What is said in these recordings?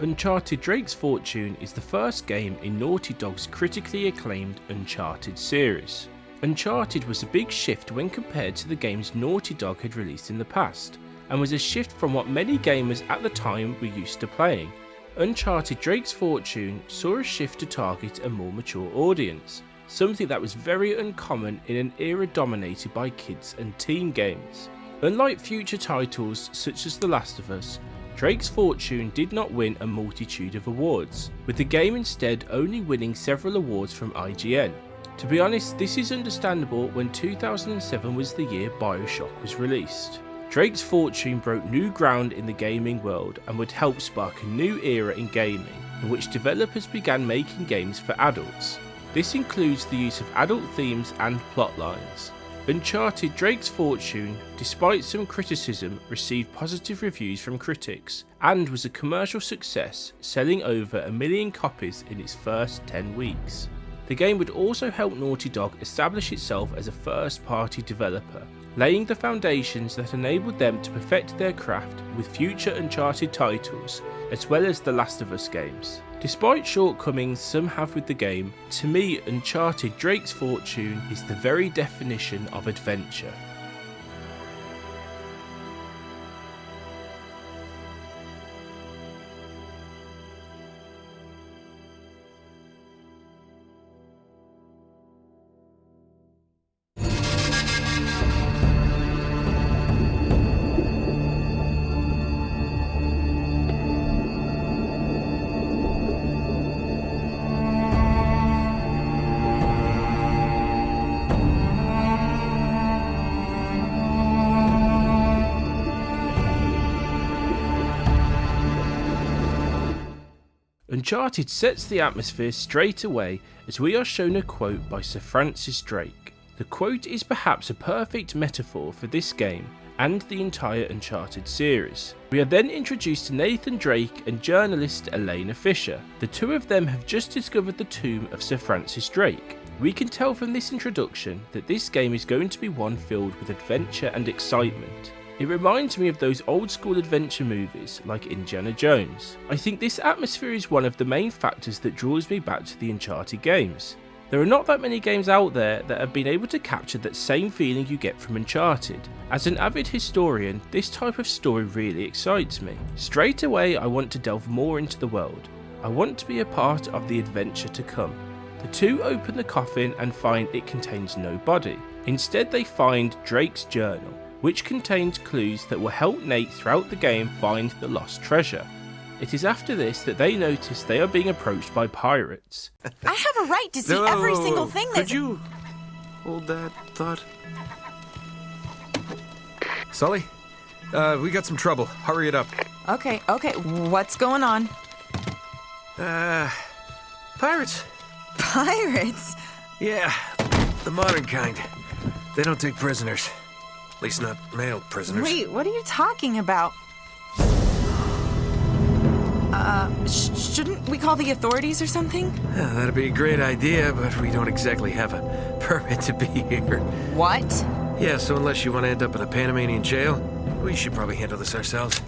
Uncharted Drakes Fortune is the first game in Naughty Dog's critically acclaimed Uncharted series. Uncharted was a big shift when compared to the games Naughty Dog had released in the past, and was a shift from what many gamers at the time were used to playing. Uncharted Drakes Fortune saw a shift to target a more mature audience, something that was very uncommon in an era dominated by kids and teen games. Unlike future titles such as The Last of Us, Drakes Fortune did not win a multitude of awards, with the game instead only winning several awards from IGN. To be honest, this is understandable when 2007 was the year BioShock was released. Drakes Fortune broke new ground in the gaming world and would help spark a new era in gaming, in which developers began making games for adults. This includes the use of adult themes and plot lines. Uncharted Drakes Fortune, despite some criticism, received positive reviews from critics and was a commercial success, selling over 1 million copies in its first 10 weeks. The game would also help Naughty Dog establish itself as a first-party developer, laying the foundations that enabled them to perfect their craft with future Uncharted titles, as well as the Last of Us games. Despite shortcomings some have with the game, to me Uncharted Drakes Fortune is the very definition of adventure. Uncharted sets the atmosphere straight away as we are shown a quote by Sir Francis Drake. The quote is perhaps a perfect metaphor for this game and the entire Uncharted series. We are then introduced to Nathan Drake and journalist Elena Fisher. The two of them have just discovered the tomb of Sir Francis Drake. We can tell from this introduction that this game is going to be one filled with adventure and excitement. It reminds me of those old school adventure movies like Indiana Jones. I think this atmosphere is one of the main factors that draws me back to the Uncharted games. There are not that many games out there that have been able to capture that same feeling you get from Uncharted. As an avid historian, this type of story really excites me. Straight away I want to delve more into the world. I want to be a part of the adventure to come. The two open the coffin and find it contains no body. Instead they find Drake's journal, which contains clues that will help Nate throughout the game find the lost treasure. It is after this that they notice they are being approached by pirates. I have a right to see every single thing that's... Could you hold that thought? Sully? We got some trouble. Hurry it up. Okay, what's going on? Pirates. Pirates? Yeah, the modern kind. They don't take prisoners. At least not male prisoners. Wait, what are you talking about? Shouldn't we call the authorities or something? Yeah, that'd be a great idea, but we don't exactly have a permit to be here. What? Yeah, so unless you want to end up in a Panamanian jail, we should probably handle this ourselves.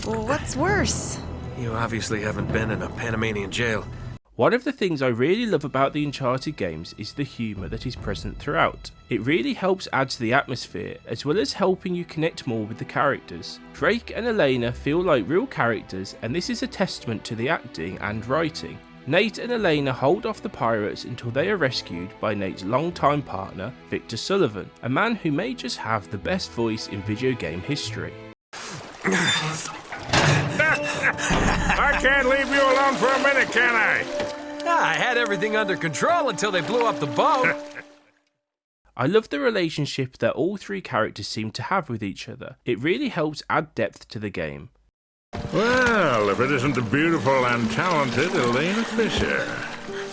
What's worse? You obviously haven't been in a Panamanian jail. One of the things I really love about the Uncharted games is the humour that is present throughout. It really helps add to the atmosphere, as well as helping you connect more with the characters. Drake and Elena feel like real characters, and this is a testament to the acting and writing. Nate and Elena hold off the pirates until they are rescued by Nate's longtime partner, Victor Sullivan, a man who may just have the best voice in video game history. I can't leave you alone for a minute, can I? I had everything under control until they blew up the boat. I love the relationship that all three characters seem to have with each other. It really helps add depth to the game. Well, if it isn't the beautiful and talented Elena Fisher.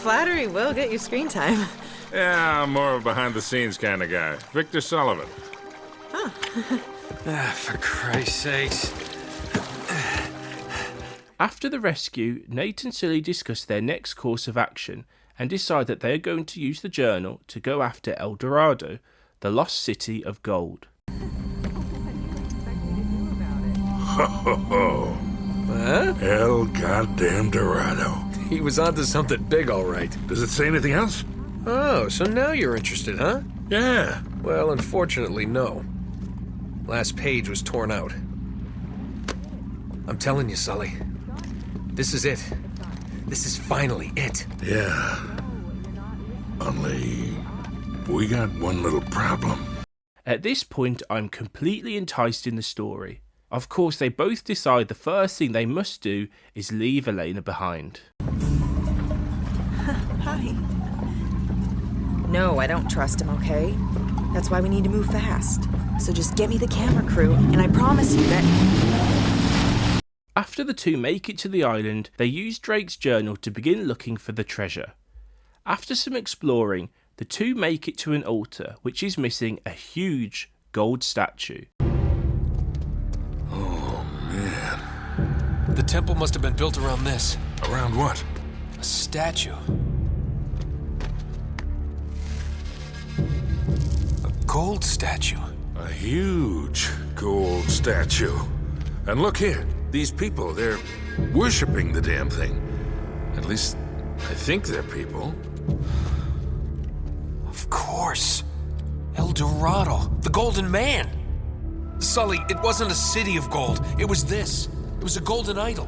Flattery will get you screen time. Yeah, I'm more of a behind-the-scenes kind of guy. Victor Sullivan. For Christ's sakes. After the rescue, Nate and Sully discuss their next course of action and decide that they are going to use the journal to go after El Dorado, the lost city of gold. Ho, ho, ho. Huh? El goddamn Dorado. He was onto something big, all right. Does it say anything else? Oh, so now you're interested, huh? Yeah. Well, unfortunately, no. Last page was torn out. I'm telling you, Sully. This is it. This is finally it. Yeah. Only we got one little problem. At this point, I'm completely enticed in the story. Of course, they both decide the first thing they must do is leave Elena behind. Hi. No, I don't trust him, okay? That's why we need to move fast. So just get me the camera crew, and I promise you that... After the two make it to the island, they use Drake's journal to begin looking for the treasure. After some exploring, the two make it to an altar which is missing a huge gold statue. Oh, man. The temple must have been built around this. Around what? A statue. A gold statue. A huge gold statue. And look here. These people, they're worshipping the damn thing. At least, I think they're people. Of course. El Dorado, the Golden Man. Sully, it wasn't a city of gold. It was this. It was a golden idol.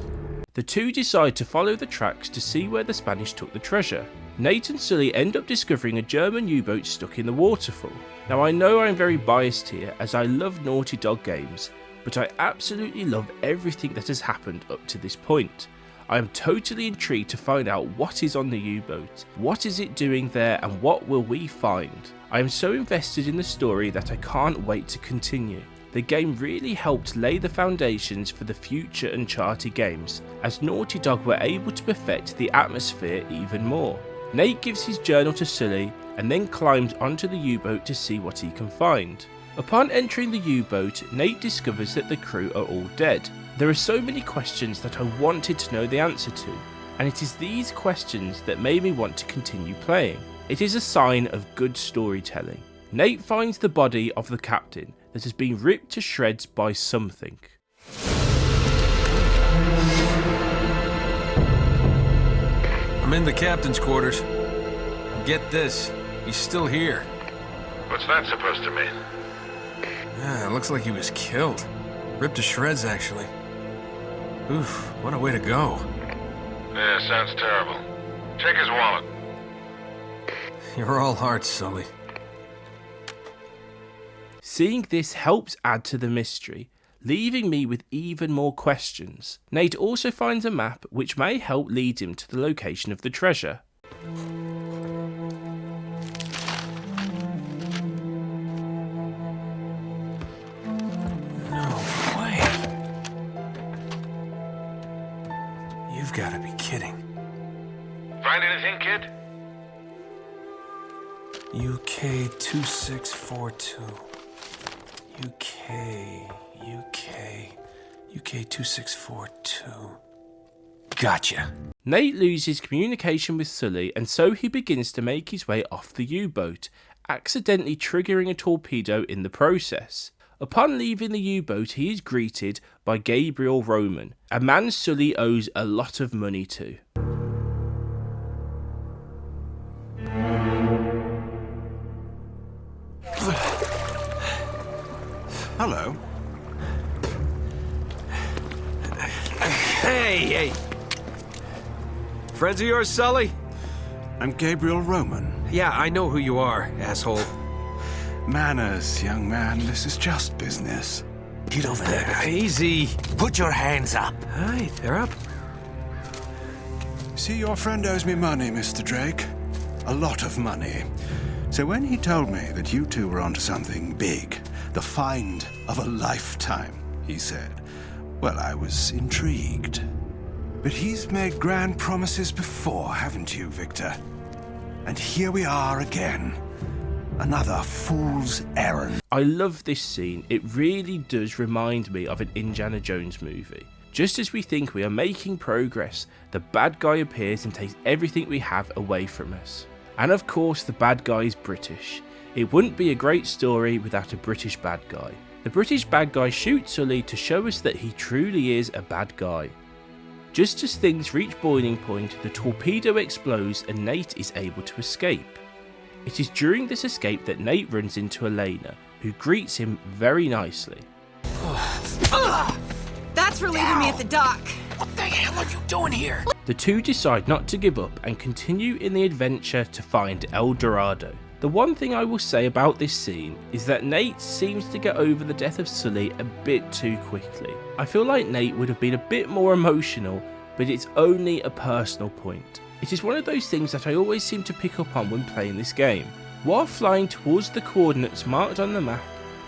The two decide to follow the tracks to see where the Spanish took the treasure. Nate and Sully end up discovering a German U-boat stuck in the waterfall. Now I know I'm very biased here as I love Naughty Dog games, but I absolutely love everything that has happened up to this point. I am totally intrigued to find out what is on the U-boat, what is it doing there, and what will we find. I am so invested in the story that I can't wait to continue. The game really helped lay the foundations for the future Uncharted games, as Naughty Dog were able to perfect the atmosphere even more. Nate gives his journal to Sully and then climbs onto the U-boat to see what he can find. Upon entering the U-boat, Nate discovers that the crew are all dead. There are so many questions that I wanted to know the answer to, and it is these questions that made me want to continue playing. It is a sign of good storytelling. Nate finds the body of the captain that has been ripped to shreds by something. I'm in the captain's quarters. Get this, he's still here. What's that supposed to mean? Yeah, it looks like he was killed. Ripped to shreds, actually. Oof, what a way to go. Yeah, sounds terrible. Check his wallet. You're all hearts, Sully. Seeing this helps add to the mystery, leaving me with even more questions. Nate also finds a map which may help lead him to the location of the treasure. No way. You've got to be kidding. Find anything, kid? UK 2642. UK 2642. Gotcha. Nate loses communication with Sully, and so he begins to make his way off the U-boat, accidentally triggering a torpedo in the process. Upon leaving the U-boat, he is greeted by Gabriel Roman, a man Sully owes a lot of money to. Hello. Hey! Friends of yours, Sully? I'm Gabriel Roman. Yeah, I know who you are, asshole. Manners, young man. This is just business. Get over there. Easy. Put your hands up. Hi, they're up. See, your friend owes me money, Mr. Drake. A lot of money. So when he told me that you two were onto something big, the find of a lifetime, he said, well, I was intrigued. But he's made grand promises before, haven't you, Victor? And here we are again. Another fool's errand. I love this scene. It really does remind me of an Indiana Jones movie. Just as we think we are making progress, the bad guy appears and takes everything we have away from us. And of course, the bad guy is British. It wouldn't be a great story without a British bad guy. The British bad guy shoots Sully to show us that he truly is a bad guy. Just as things reach boiling point, the torpedo explodes and Nate is able to escape. It is during this escape that Nate runs into Elena, who greets him very nicely. That's for leaving me at the dock. What the hell are you doing here? The two decide not to give up and continue in the adventure to find El Dorado. The one thing I will say about this scene is that Nate seems to get over the death of Sully a bit too quickly. I feel like Nate would have been a bit more emotional, but it's only a personal point. It is one of those things that I always seem to pick up on when playing this game. While flying towards the coordinates marked on the map,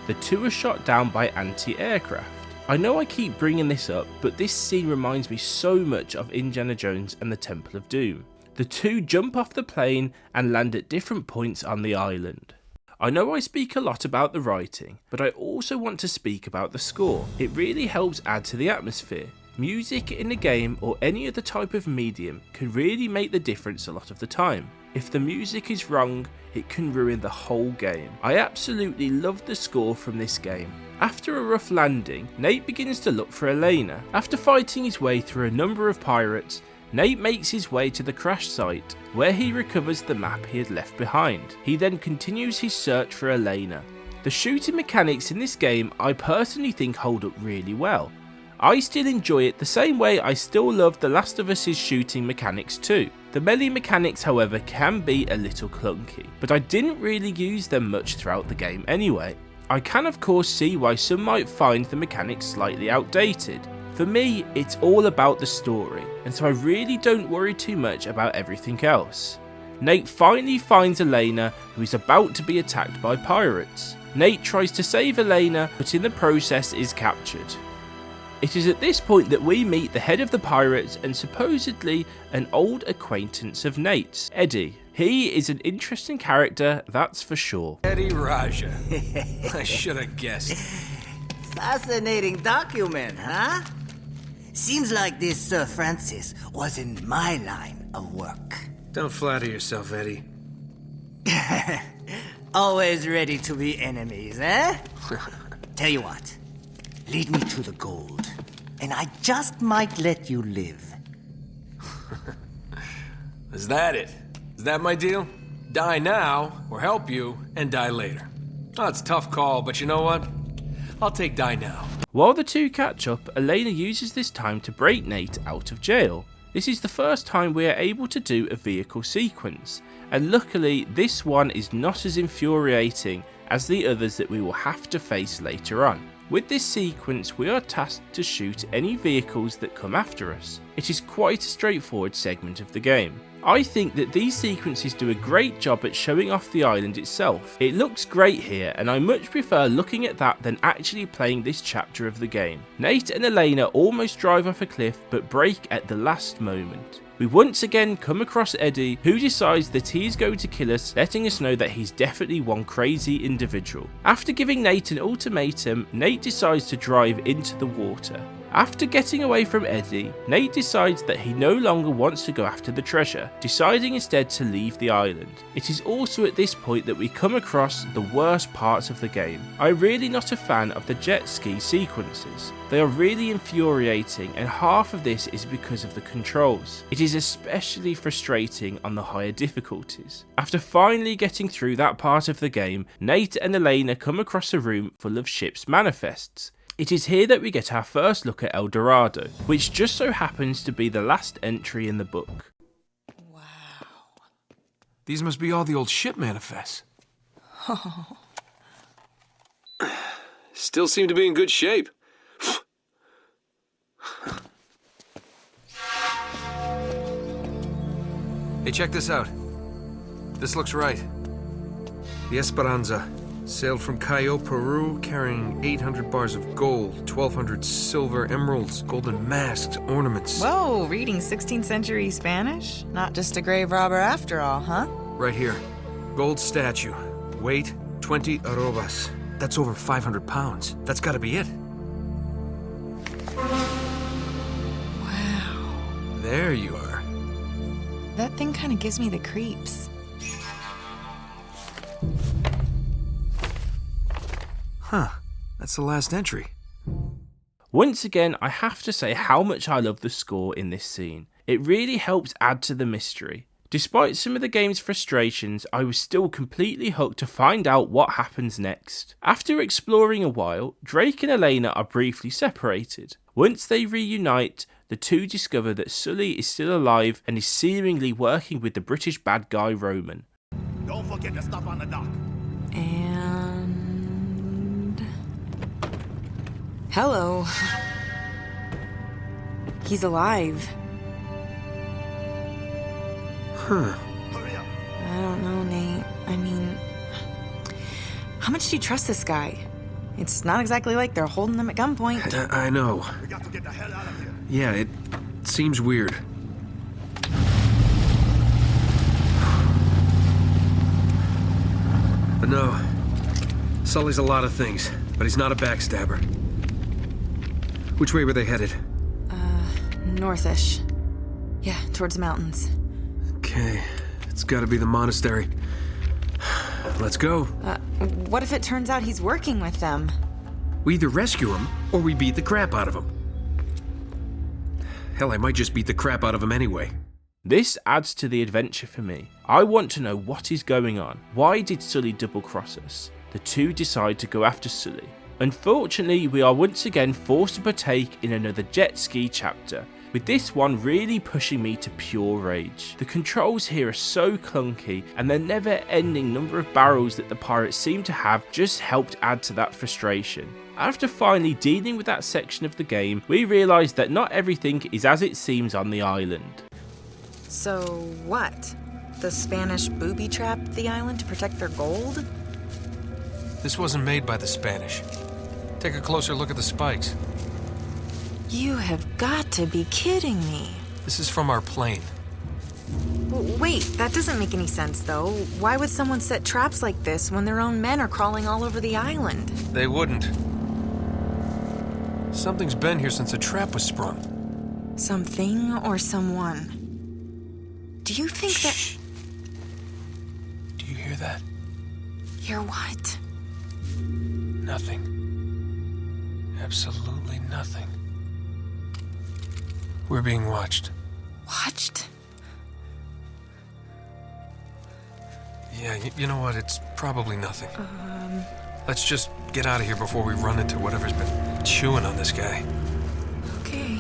the two are shot down by anti-aircraft. I know I keep bringing this up, but this scene reminds me so much of Indiana Jones and the Temple of Doom. The two jump off the plane and land at different points on the island. I know I speak a lot about the writing, but I also want to speak about the score. It really helps add to the atmosphere. Music in a game or any other type of medium can really make the difference a lot of the time. If the music is wrong, it can ruin the whole game. I absolutely love the score from this game. After a rough landing, Nate begins to look for Elena. After fighting his way through a number of pirates, Nate makes his way to the crash site, where he recovers the map he had left behind. He then continues his search for Elena. The shooting mechanics in this game I personally think hold up really well. I still enjoy it the same way I still love The Last of Us's shooting mechanics too. The melee mechanics, however, can be a little clunky, but I didn't really use them much throughout the game anyway. I can of course see why some might find the mechanics slightly outdated. For me, it's all about the story, and so I really don't worry too much about everything else. Nate finally finds Elena, who is about to be attacked by pirates. Nate tries to save Elena, but in the process is captured. It is at this point that we meet the head of the pirates and supposedly an old acquaintance of Nate's, Eddie. He is an interesting character, that's for sure. Eddie Raja. I should have guessed. Fascinating document, huh? Seems like this Sir Francis was in my line of work. Don't flatter yourself, Eddie. Always ready to be enemies, eh? Tell you what, lead me to the gold, and I just might let you live. Is that it? Is that my deal? Die now, or help you, and die later. Oh, it's a tough call, but you know what? I'll take die now. While the two catch up, Elena uses this time to break Nate out of jail. This is the first time we are able to do a vehicle sequence, and luckily this one is not as infuriating as the others that we will have to face later on. With this sequence, we are tasked to shoot any vehicles that come after us. It is quite a straightforward segment of the game. I think that these sequences do a great job at showing off the island itself. It looks great here, and I much prefer looking at that than actually playing this chapter of the game. Nate and Elena almost drive off a cliff but break at the last moment. We once again come across Eddie, who decides that he is going to kill us, letting us know that he's definitely one crazy individual. After giving Nate an ultimatum, Nate decides to drive into the water. After getting away from Eddie, Nate decides that he no longer wants to go after the treasure, deciding instead to leave the island. It is also at this point that we come across the worst parts of the game. I'm really not a fan of the jet ski sequences. They are really infuriating, and half of this is because of the controls. It is especially frustrating on the higher difficulties. After finally getting through that part of the game, Nate and Elena come across a room full of ship's manifests. It is here that we get our first look at El Dorado, which just so happens to be the last entry in the book. Wow. These must be all the old ship manifests. Oh. Still seem to be in good shape. Hey, check this out. This looks right. The Esperanza sailed from Cayo, Peru, carrying 800 bars of gold, 1,200 silver emeralds, golden masks, ornaments. Whoa, reading 16th century Spanish? Not just a grave robber after all, huh? Right here. Gold statue. Weight, 20 arrobas. That's over 500 pounds. That's gotta be it. Wow. There you are. That thing kind of gives me the creeps. Huh. That's the last entry. Once again, I have to say how much I love the score in this scene. It really helps add to the mystery. Despite some of the game's frustrations, I was still completely hooked to find out what happens next. After exploring a while, Drake and Elena are briefly separated. Once they reunite, the two discover that Sully is still alive and is seemingly working with the British bad guy Roman. Don't forget the stuff on the dock. And... hello. He's alive. Huh. Hurry up. I don't know, Nate. I mean, how much do you trust this guy? It's not exactly like they're holding him at gunpoint. I know. We got to get the hell out of here. Yeah, it seems weird. But no, Sully's a lot of things, but he's not a backstabber. Which way were they headed? Northish. Yeah, towards the mountains. Okay, it's gotta be the monastery. Let's go. What if it turns out he's working with them? We either rescue him, or we beat the crap out of him. Hell, I might just beat the crap out of him anyway. This adds to the adventure for me. I want to know what is going on. Why did Sully double-cross us? The two decide to go after Sully. Unfortunately, we are once again forced to partake in another jet ski chapter, with this one really pushing me to pure rage. The controls here are so clunky, and the never-ending number of barrels that the pirates seem to have just helped add to that frustration. After finally dealing with that section of the game, we realise that not everything is as it seems on the island. So what? The Spanish booby-trapped the island to protect their gold? This wasn't made by the Spanish. Take a closer look at the spikes. You have got to be kidding me. This is from our plane. Wait, that doesn't make any sense, though. Why would someone set traps like this when their own men are crawling all over the island? They wouldn't. Something's been here since the trap was sprung. Something or someone? Do you think Shh. Do you hear that? Hear what? Nothing. Absolutely nothing. We're being watched. Watched? Yeah, you know what? It's probably nothing. Let's just get out of here before we run into whatever's been chewing on this guy. Okay.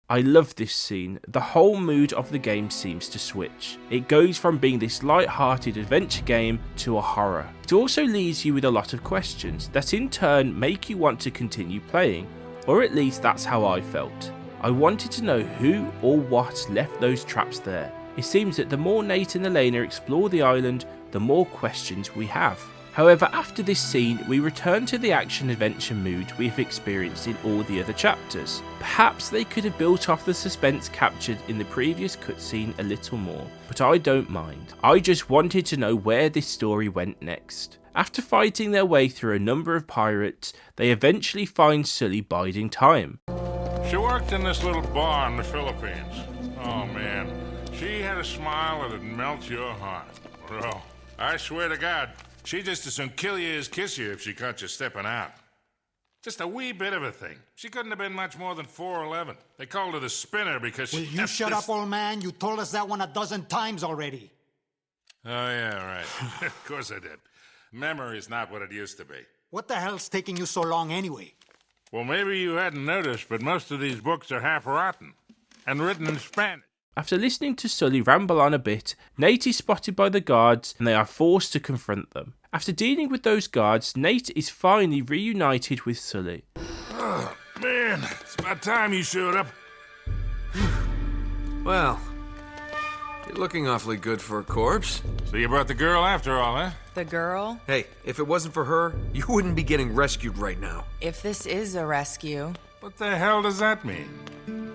I love this scene. The whole mood of the game seems to switch. It goes from being this light-hearted adventure game to a horror. It also leaves you with a lot of questions that in turn make you want to continue playing, or at least that's how I felt. I wanted to know who or what left those traps there. It seems that the more Nate and Elena explore the island, the more questions we have. However, after this scene, we return to the action-adventure mood we've experienced in all the other chapters. Perhaps they could have built off the suspense captured in the previous cutscene a little more, but I don't mind. I just wanted to know where this story went next. After fighting their way through a number of pirates, they eventually find Sully biding time. She worked in this little bar in the Philippines. Oh, man. She had a smile that'd melt your heart. Bro, I swear to God, she'd just as soon kill you as kiss you if she caught you stepping out. Just a wee bit of a thing. She couldn't have been much more than 4'11". They called her the spinner because she... Will you shut up, old man? You told us that one a dozen times already. Oh, yeah, right. Of course I did. Memory's not what it used to be. What the hell's taking you so long anyway? Well, maybe you hadn't noticed, but most of these books are half rotten and written in Spanish. After listening to Sully ramble on a bit, Nate is spotted by the guards and they are forced to confront them. After dealing with those guards, Nate is finally reunited with Sully. Oh, man, it's about time you showed up. Well, you're looking awfully good for a corpse. So you brought the girl after all, huh? The girl? Hey, if it wasn't for her, you wouldn't be getting rescued right now. If this is a rescue. What the hell does that mean?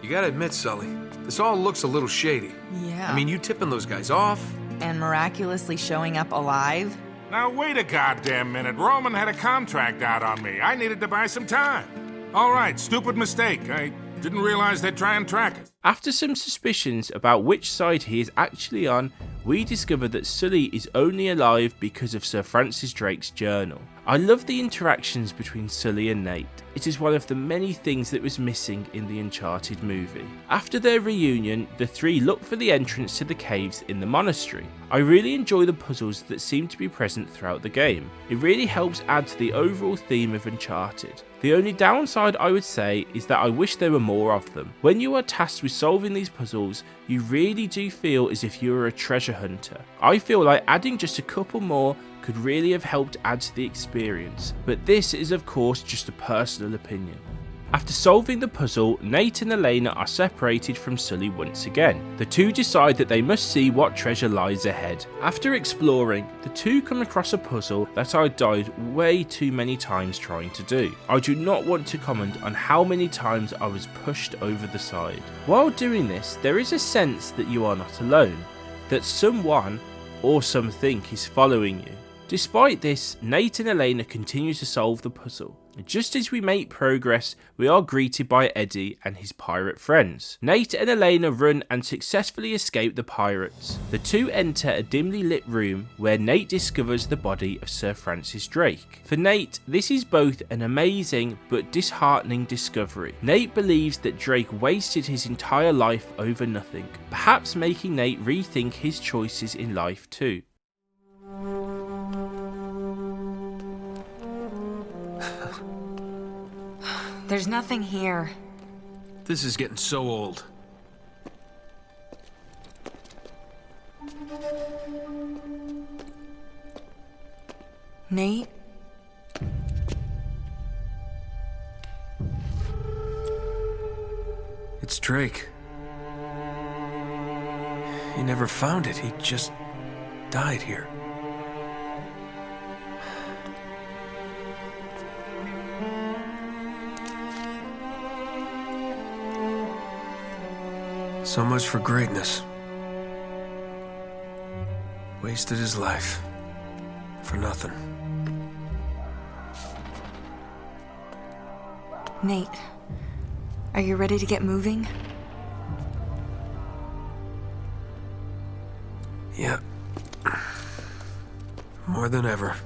You gotta admit, Sully, this all looks a little shady. Yeah. I mean, you tipping those guys off. And miraculously showing up alive? Now, wait a goddamn minute. Roman had a contract out on me. I needed to buy some time. All right, stupid mistake. I Didn't realize they'd try and track it. After some suspicions about which side he is actually on, we discover that Sully is only alive because of Sir Francis Drake's journal. I love the interactions between Sully and Nate. It is one of the many things that was missing in the Uncharted movie. After their reunion, the three look for the entrance to the caves in the monastery. I really enjoy the puzzles that seem to be present throughout the game. It really helps add to the overall theme of Uncharted. The only downside I would say is that I wish there were more of them. When you are tasked with solving these puzzles, you really do feel as if you are a treasure hunter. I feel like adding just a couple more could really have helped add to the experience, but this is of course just a personal opinion. After solving the puzzle, Nate and Elena are separated from Sully once again. The two decide that they must see what treasure lies ahead. After exploring, the two come across a puzzle that I died way too many times trying to do. I do not want to comment on how many times I was pushed over the side. While doing this, there is a sense that you are not alone, that someone or something is following you. Despite this, Nate and Elena continue to solve the puzzle. Just as we make progress, we are greeted by Eddie and his pirate friends. Nate and Elena run and successfully escape the pirates. The two enter a dimly lit room where Nate discovers the body of Sir Francis Drake. For Nate, this is both an amazing but disheartening discovery. Nate believes that Drake wasted his entire life over nothing, perhaps making Nate rethink his choices in life too. There's nothing here. This is getting so old. Nate? It's Drake. He never found it. He just died here. So much for greatness. Wasted his life. For nothing. Nate, are you ready to get moving? Yeah. More than ever.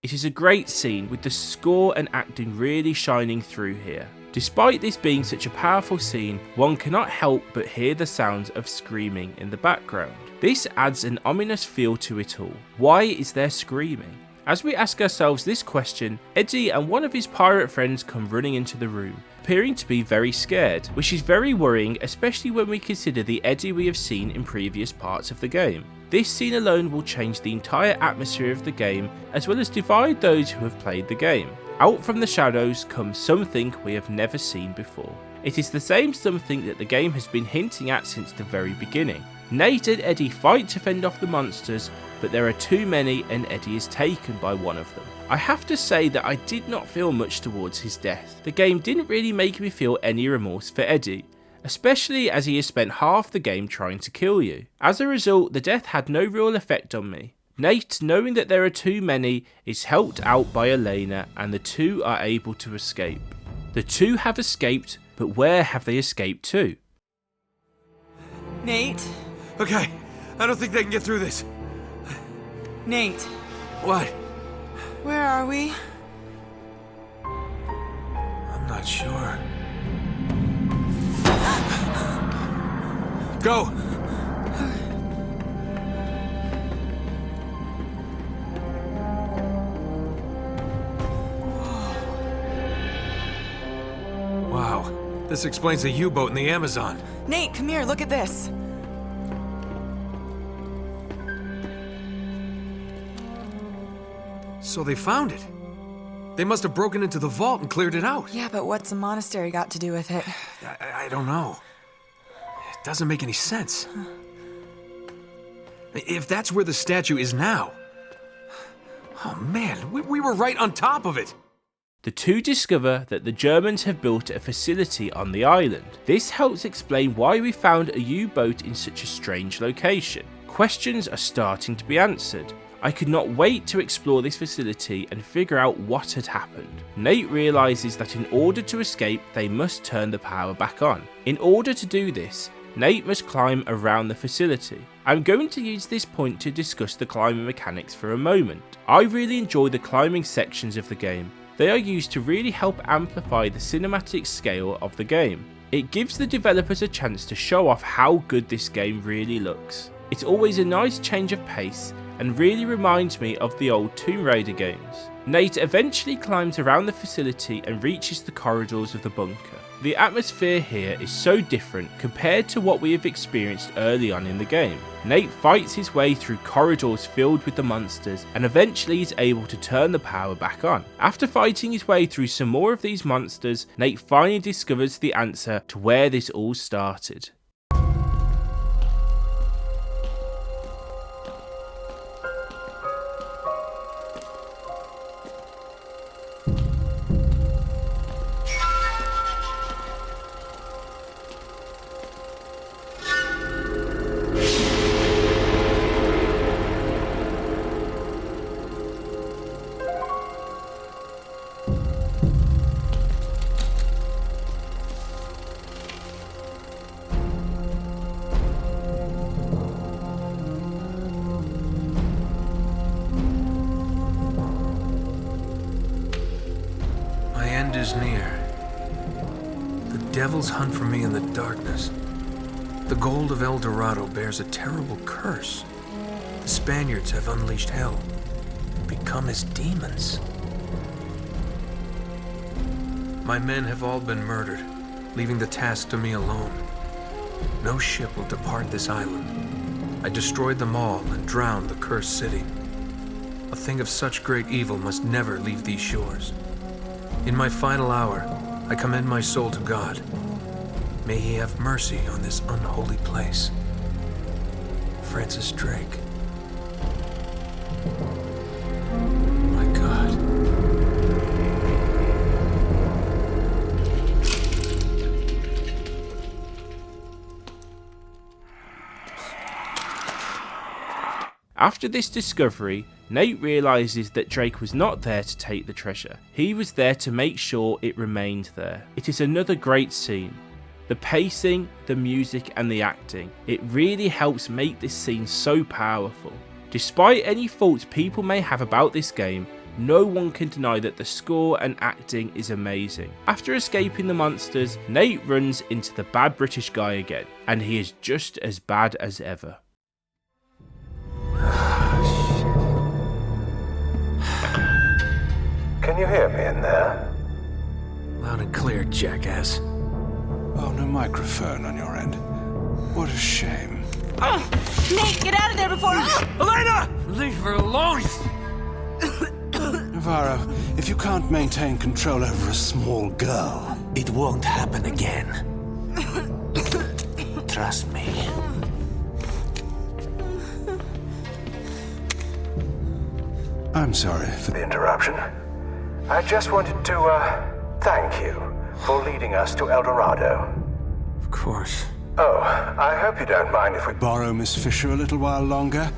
It is a great scene with the score and acting really shining through here. Despite this being such a powerful scene, one cannot help but hear the sounds of screaming in the background. This adds an ominous feel to it all. Why is there screaming? As we ask ourselves this question, Eddie and one of his pirate friends come running into the room, appearing to be very scared, which is very worrying, especially when we consider the Eddie we have seen in previous parts of the game. This scene alone will change the entire atmosphere of the game, as well as divide those who have played the game. Out from the shadows comes something we have never seen before. It is the same something that the game has been hinting at since the very beginning. Nate and Eddie fight to fend off the monsters, but there are too many and Eddie is taken by one of them. I have to say that I did not feel much towards his death. The game didn't really make me feel any remorse for Eddie, especially as he has spent half the game trying to kill you. As a result, the death had no real effect on me. Nate, knowing that there are too many, is helped out by Elena and the two are able to escape. The two have escaped, but where have they escaped to? Nate? Okay, I don't think they can get through this. Nate, What? where are we? I'm not sure. Go! Wow, this explains the U-boat in the Amazon. Nate, come here, look at this. So they found it. They must have broken into the vault and cleared it out. Yeah, but what's a monastery got to do with it? I don't know. It doesn't make any sense. If that's where the statue is now... Oh man, we were right on top of it. The two discover that the Germans have built a facility on the island. This helps explain why we found a U-boat in such a strange location. Questions are starting to be answered. I could not wait to explore this facility and figure out what had happened. Nate realises that in order to escape, they must turn the power back on. In order to do this, Nate must climb around the facility. I'm going to use this point to discuss the climbing mechanics for a moment. I really enjoy the climbing sections of the game. They are used to really help amplify the cinematic scale of the game. It gives the developers a chance to show off how good this game really looks. It's always a nice change of pace and really reminds me of the old Tomb Raider games. Nate eventually climbs around the facility and reaches the corridors of the bunker. The atmosphere here is so different compared to what we have experienced early on in the game. Nate fights his way through corridors filled with the monsters and eventually is able to turn the power back on. After fighting his way through some more of these monsters, Nate finally discovers the answer to where this all started. Is near. The devils hunt for me in the darkness. The gold of El Dorado bears a terrible curse. The Spaniards have unleashed hell, become as demons. My men have all been murdered, leaving the task to me alone. No ship will depart this island. I destroyed them all and drowned the cursed city. A thing of such great evil must never leave these shores. In my final hour, I commend my soul to God. May He have mercy on this unholy place. Francis Drake. My God. After this discovery, Nate realises that Drake was not there to take the treasure. He was there to make sure it remained there. It is another great scene. The pacing, the music and the acting, it really helps make this scene so powerful. Despite any faults people may have about this game, no one can deny that the score and acting is amazing. After escaping the monsters, Nate runs into the bad British guy again, and he is just as bad as ever. Can you hear me in there? Loud and clear, jackass. Oh, no microphone on your end. What a shame. Nate, get out of there before... Elena! Leave her alone! Navarro, if you can't maintain control over a small girl... It won't happen again. Trust me. I'm sorry for The interruption. I just wanted to, thank you for leading us to El Dorado. Of course. Oh, I hope you don't mind if we borrow Miss Fisher a little while longer,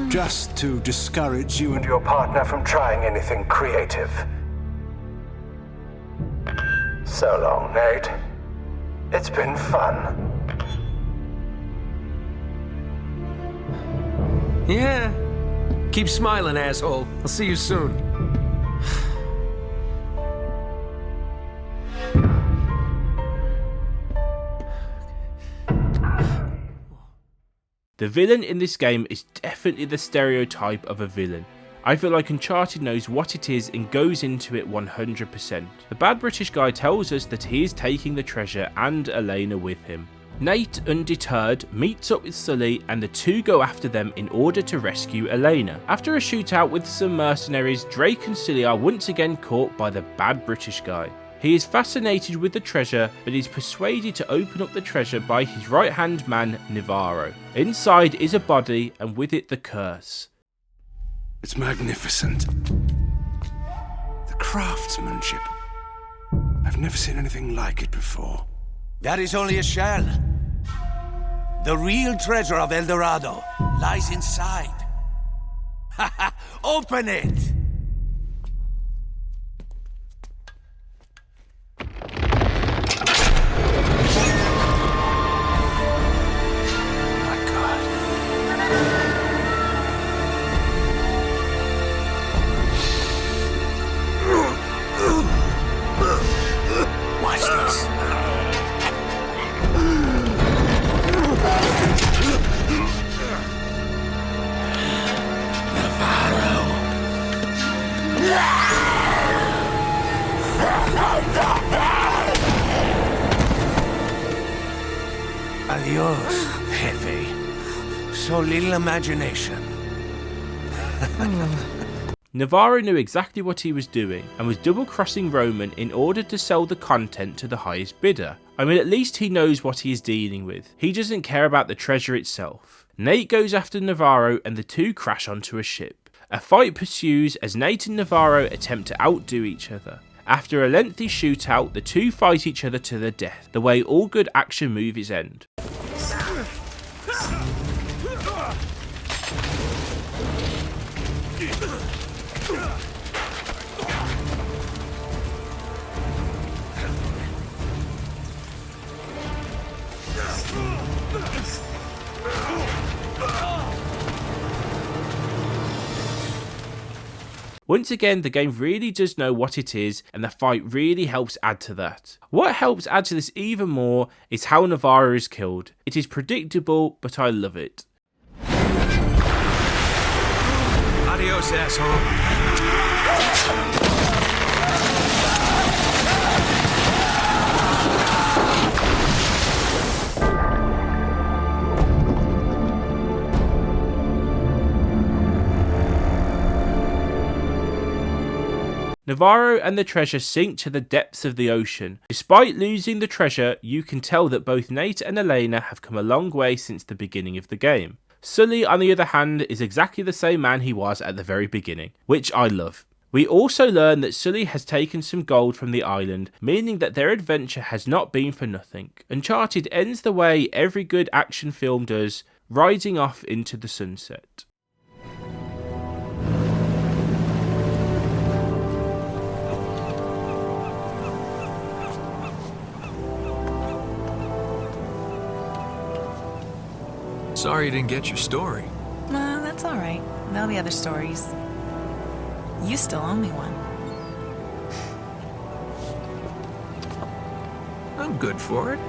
just to discourage you and your partner from trying anything creative. So long, Nate. It's been fun. Yeah. Keep smiling, asshole. I'll see you soon. The villain in this game is definitely the stereotype of a villain. I feel like Uncharted knows what it is and goes into it 100%. The bad British guy tells us that he is taking the treasure and Elena with him. Nate, undeterred, meets up with Sully and the two go after them in order to rescue Elena. After a shootout with some mercenaries, Drake and Sully are once again caught by the bad British guy. He is fascinated with the treasure, but is persuaded to open up the treasure by his right-hand man, Navarro. Inside is a body, and with it the curse. It's magnificent. The craftsmanship. I've never seen anything like it before. That is only a shell. The real treasure of El Dorado lies inside. Open it! My God. Watch this. Adios, Jefe. So little imagination. Navarro knew exactly what he was doing and was double-crossing Roman in order to sell the content to the highest bidder. I mean, at least he knows what he is dealing with. He doesn't care about the treasure itself. Nate goes after Navarro and the two crash onto a ship. A fight pursues as Nate and Navarro attempt to outdo each other. After a lengthy shootout, the two fight each other to the death, the way all good action movies end. Once again, the game really does know what it is, and the fight really helps add to that. What helps add to this even more is how Navarro is killed. It is predictable, but I love it. Adios, asshole. Navarro and the treasure sink to the depths of the ocean. Despite losing the treasure, you can tell that both Nate and Elena have come a long way since the beginning of the game. Sully, on the other hand, is exactly the same man he was at the very beginning, which I love. We also learn that Sully has taken some gold from the island, meaning that their adventure has not been for nothing. Uncharted ends the way every good action film does, riding off into the sunset. Sorry you didn't get your story. That's all right. There'll be other stories. You still owe me one. I'm good for it.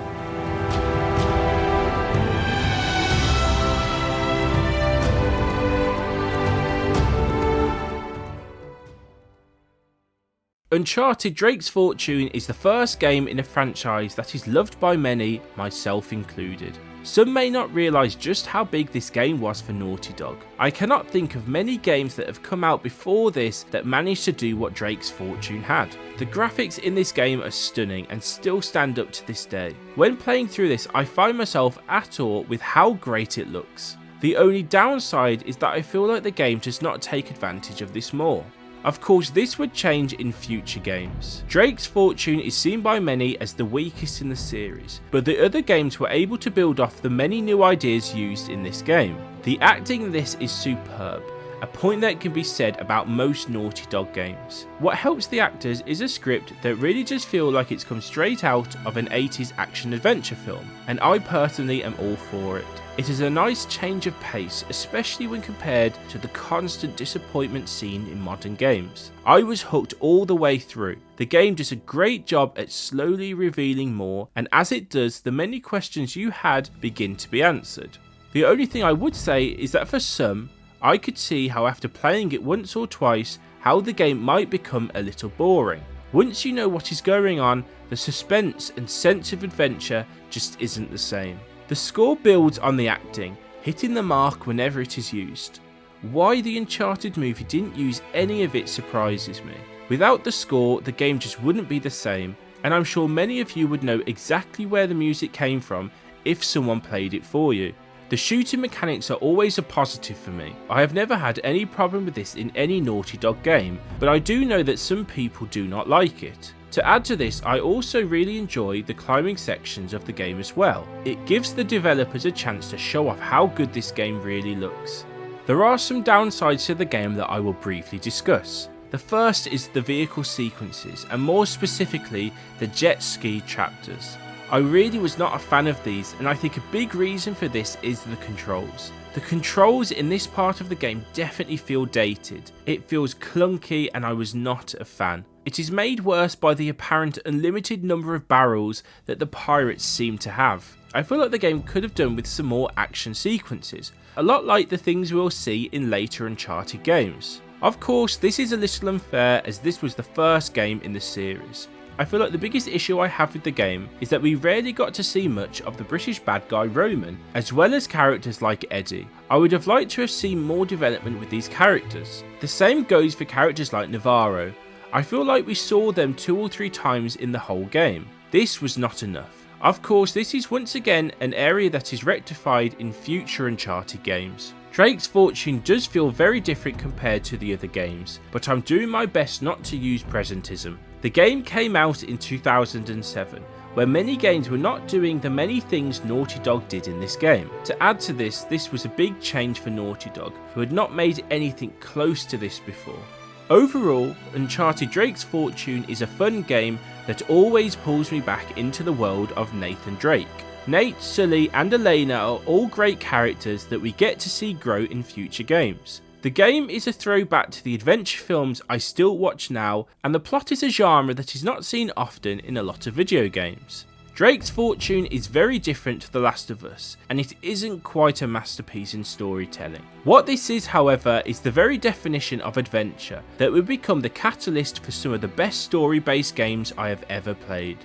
Uncharted Drakes Fortune is the first game in a franchise that is loved by many, myself included. Some may not realise just how big this game was for Naughty Dog. I cannot think of many games that have come out before this that managed to do what Drakes Fortune had. The graphics in this game are stunning and still stand up to this day. When playing through this, I find myself at awe with how great it looks. The only downside is that I feel like the game does not take advantage of this more. Of course, this would change in future games. Drakes Fortune is seen by many as the weakest in the series, but the other games were able to build off the many new ideas used in this game. The acting in this is superb, a point that can be said about most Naughty Dog games. What helps the actors is a script that really does feel like it's come straight out of an 80s action-adventure film, and I personally am all for it. It is a nice change of pace, especially when compared to the constant disappointment seen in modern games. I was hooked all the way through. The game does a great job at slowly revealing more, and as it does, the many questions you had begin to be answered. The only thing I would say is that for some, I could see how after playing it once or twice, how the game might become a little boring. Once you know what is going on, the suspense and sense of adventure just isn't the same. The score builds on the acting, hitting the mark whenever it is used. Why the Uncharted movie didn't use any of it surprises me. Without the score, the game just wouldn't be the same, and I'm sure many of you would know exactly where the music came from if someone played it for you. The shooting mechanics are always a positive for me. I have never had any problem with this in any Naughty Dog game, but I do know that some people do not like it. To add to this, I also really enjoy the climbing sections of the game as well. It gives the developers a chance to show off how good this game really looks. There are some downsides to the game that I will briefly discuss. The first is the vehicle sequences, and more specifically the jet ski chapters. I really was not a fan of these, and I think a big reason for this is the controls. The controls in this part of the game definitely feel dated. It feels clunky and I was not a fan. It is made worse by the apparent unlimited number of barrels that the pirates seem to have. I feel like the game could have done with some more action sequences, a lot like the things we'll see in later Uncharted games. Of course, this is a little unfair as this was the first game in the series. I feel like the biggest issue I have with the game is that we rarely got to see much of the British bad guy Roman, as well as characters like Eddie. I would have liked to have seen more development with these characters. The same goes for characters like Navarro. I feel like we saw them 2 or 3 times in the whole game. This was not enough. Of course, this is once again an area that is rectified in future Uncharted games. Drake's Fortune does feel very different compared to the other games, but I'm doing my best not to use presentism. The game came out in 2007, where many games were not doing the many things Naughty Dog did in this game. To add to this was a big change for Naughty Dog, who had not made anything close to this before. Overall, Uncharted Drakes Fortune is a fun game that always pulls me back into the world of Nathan Drake. Nate, Sully and Elena are all great characters that we get to see grow in future games. The game is a throwback to the adventure films I still watch now, and the plot is a genre that is not seen often in a lot of video games. Drake's Fortune is very different to The Last of Us, and it isn't quite a masterpiece in storytelling. What this is, however, is the very definition of adventure that would become the catalyst for some of the best story-based games I have ever played.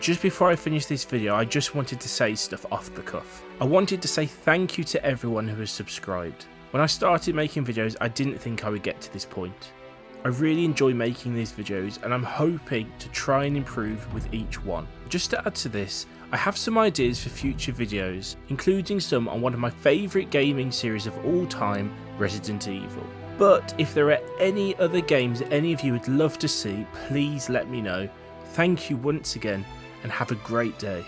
Just before I finish this video, I just wanted to say stuff off the cuff. I wanted to say thank you to everyone who has subscribed. When I started making videos, I didn't think I would get to this point. I really enjoy making these videos and I'm hoping to try and improve with each one. Just to add to this, I have some ideas for future videos, including some on one of my favourite gaming series of all time, Resident Evil. But if there are any other games that any of you would love to see, please let me know. Thank you once again and have a great day.